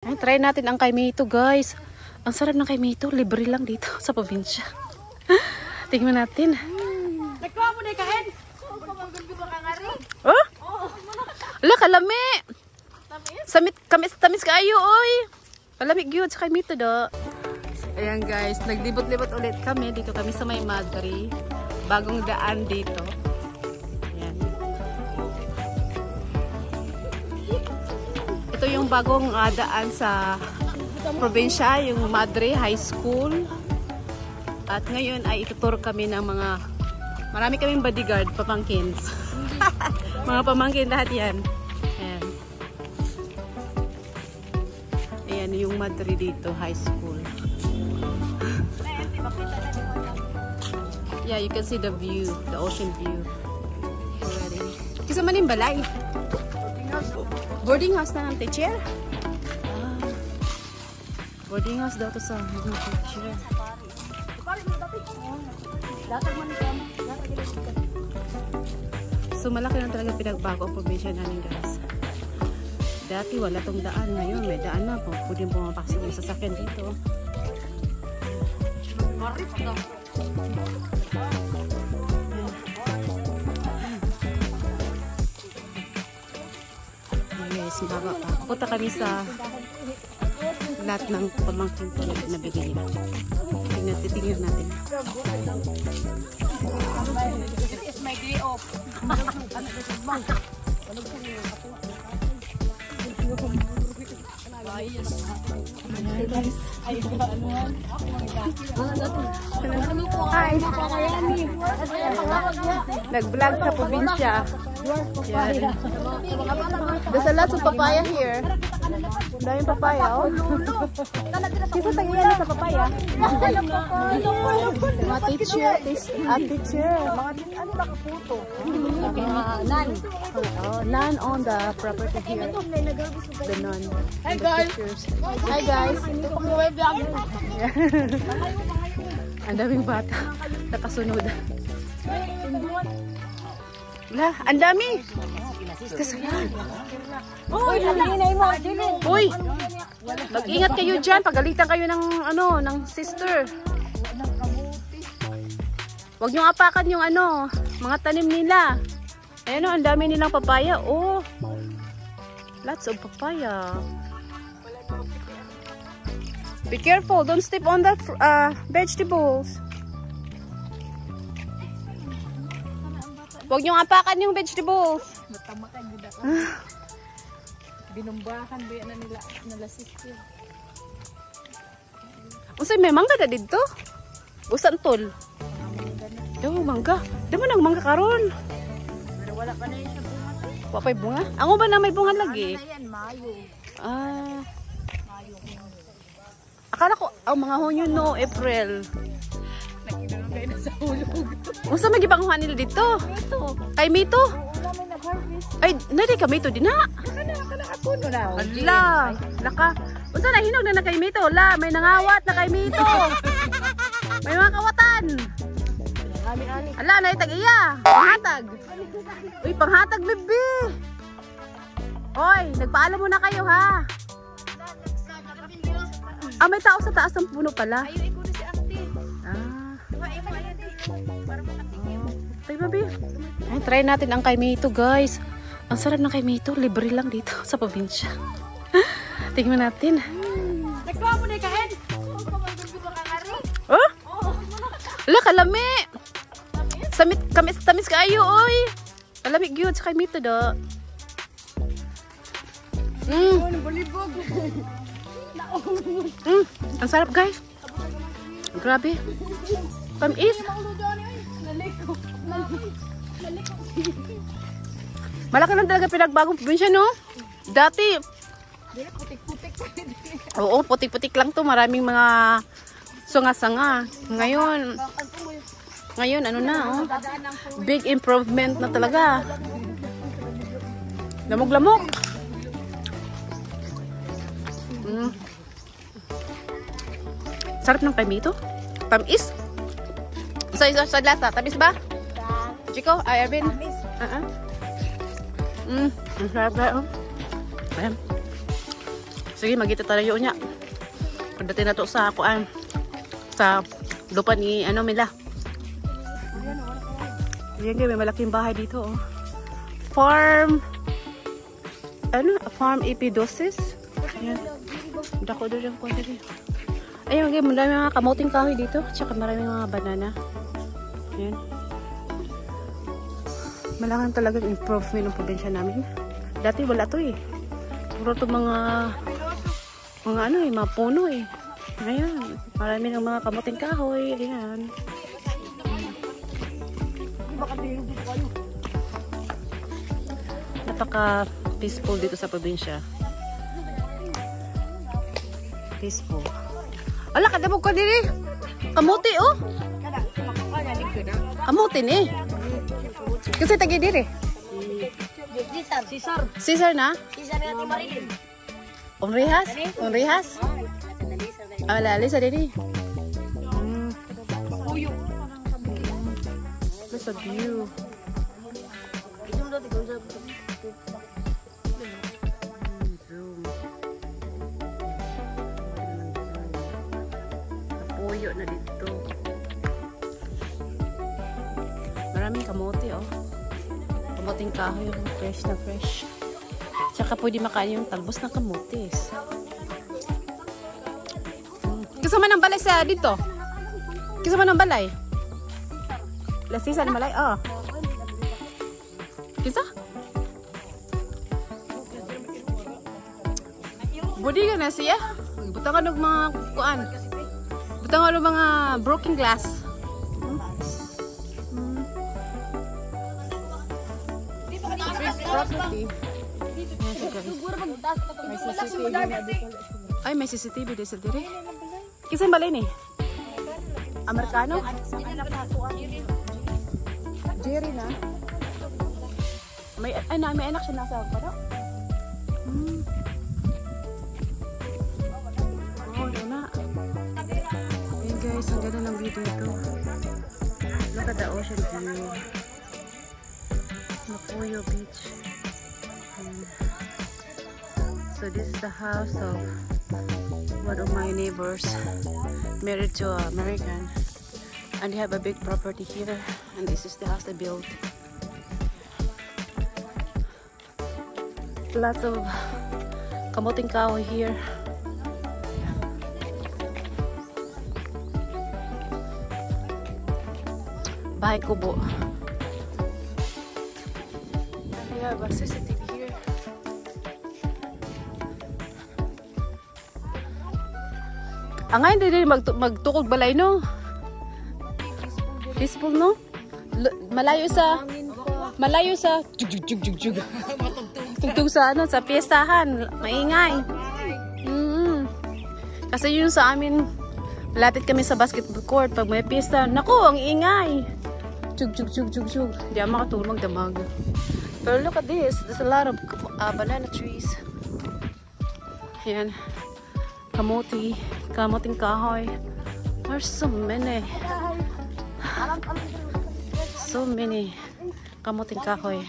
Ay, try natin ang kaimito, guys. Ang sarap ng kaimito. Libre lang dito sa probinsya. Tingnan natin. Nagkuha mo na kain. Oh? Ala, kalami. Tamis kayo, oy. Kalami gyud sa kaimito do. Ayan, guys. Naglibot-libot ulit kami. Dito kami sa May Madre. Bagong daan dito. Ayan. Ito yung bagong daan sa probinsya, yung Madre High School. At ngayon ay ituturo kami ng mga, marami kaming bodyguard, pamangkin. Mga pamangkin lahat yan. Ayan. Ayan yung Madre dito, high school. Yeah, you can see the view, the ocean view. Already. Kasi man yung balay. Boarding house na ng teacher. Boarding house daw to sa teacher. So malaki na talaga pinagbago ang probinsya namin, guys. Dati wala tong daan, ngayon may daan na po. Pwede pumapasok yung sasakyan dito. Guys, baba pa. Punta kami sa lahat ng pamangkin ko na pinabigay nila. Tingnan natin. This is my day off. Hi! Nag-vlog sa probinsya. Yan. There's a lot of papaya here. Daming papaya, oh. Sisa tagilan sa papaya. Mga teacher, teacher. Mga ano ba kaputo? None. None on the property here. The none. Hi guys. Hi guys. Ito pang live vlog. Ang daming bata. Nakasunod. Wala, ang dami. Uy, mag-ingat kayo dyan. Pagalitan kayo ng ng sister. Huwag niyong apakan yung mga tanim nila. Ayan o, ang dami nilang papaya. Oh, lots of papaya. Be careful, don't step on the vegetables. Huwag niyong apakan yung vegetables. Matamakan yun ako. Binumbahan ba yan nila sister. Usay may mangga na dito. Usan tol. Daw mangga. Daw nang mangga karon. Pero wala pa na yun sa bunga. Wa pay bunga. Ang ba na may bunga lagi? Ano na yan, Mayo. Mayo. Akala ko ang mga honyo no April. Nakinulong kayo na sa hulog. Unsa magipanguha nila dito? Ito. Kay Mito? Wala may nag-harvest. Ay, nari ka Mito din na. Nakapuno na. Ala, laka. Unsa na hinog na kay Mito? La, may nangawat na kay Mito. May mga kawatan. Ani-ani. Ala, na itag-iya. Panghatag. Uy, panghatag, bibi. Oy, nagpaalam muna kayo, ha? Ah, may tao sa taas ng puno pala. Ayaw, ikaw na si ate. Tay, babi. Ay, try natin ang kaimito, guys. Ang sarap ng kaimito. Libre lang dito sa probinsya. Tingnan natin. Nagkuha mo na kain. Oh? Ala, kalami. Tamis kayo, oy. Kalami gyud sa kaimito do. Balibog. Ang sarap, guys. Grabe. Tamis. Malaki lang talaga pinagbagong probinsya, no? Dati. Putik-putik. Oo, putik-putik lang to. Maraming mga sanga-sanga. Ngayon, ano na, oh. Big improvement na talaga. Lamog-lamog. Sarap ng kaimito. Tamis. Sa lasa. Tamis ba? Chico? Ay, Ervin? Tamis. Ang sarap na, oh. Ayan. Sige, magita tayo niya. Pagdating na to sa kuan sa lupa ni ano nila. Yan guys, may malaking bahay dito. Oh. Farm Farm Epidosis. Ayan. Dako doon yung kuan dito. Ayun guys, marami mga kamuting kahoy dito. Tsaka maraming mga banana. Ayan. Malaking talagang improvement ng probinsya namin. Dati wala to eh. Puro to mga ano eh, mga puno eh. Ayan. Marami ng mga kamuting kahoy. Ayan. Napaka peaceful dito sa probinsya. Peaceful. Ala, kadabog ka diri. Kamuti oh. Kamuti ni. Kasi tagi diri. Caesar na? Sisar nga ti Marilyn. Unrihas? Unrihas? Ala, alisa diri. Look at view. Puyo na dito. Maraming kamote oh. Kamoting kahoy, fresh na fresh. Tsaka pwede makain yung talbos ng kamotes. Kasama ng balay sa dito. Kasama ng balay. Lasisa ng balay, oh. Kisa? Budi ka na siya. Butang ka ng mga kuan. Butang ka ng mga broken glass. Property. Ay, may CCTV dito sa dire. Kisa yung balay ni? Amerikano? Jerry na. May anak siya nasa paro. Oh, ito na. Ayan guys, ang ganda ng view dito. Look at the ocean view. Mapuyo Beach. So this is the house of one of my neighbors, married to an American, and they have a big property here, and this is the house they built. Lots of kamuting kahoy here. Bahay kubo. And we have a CCTV here. Angay hindi magtukog balay no. Peaceful no? Malayo sa jug. Tugtog sa ano, sa piyestahan, maingay. Kasi yun sa amin, malapit kami sa basketball court. Pag may piyesta, naku, ang ingay. Jug. Hindi ako makatulog, damag. Pero look at this, there's a lot of banana trees. Ayan, kamuting kahoy. There's so many. So many kamuting kahoy.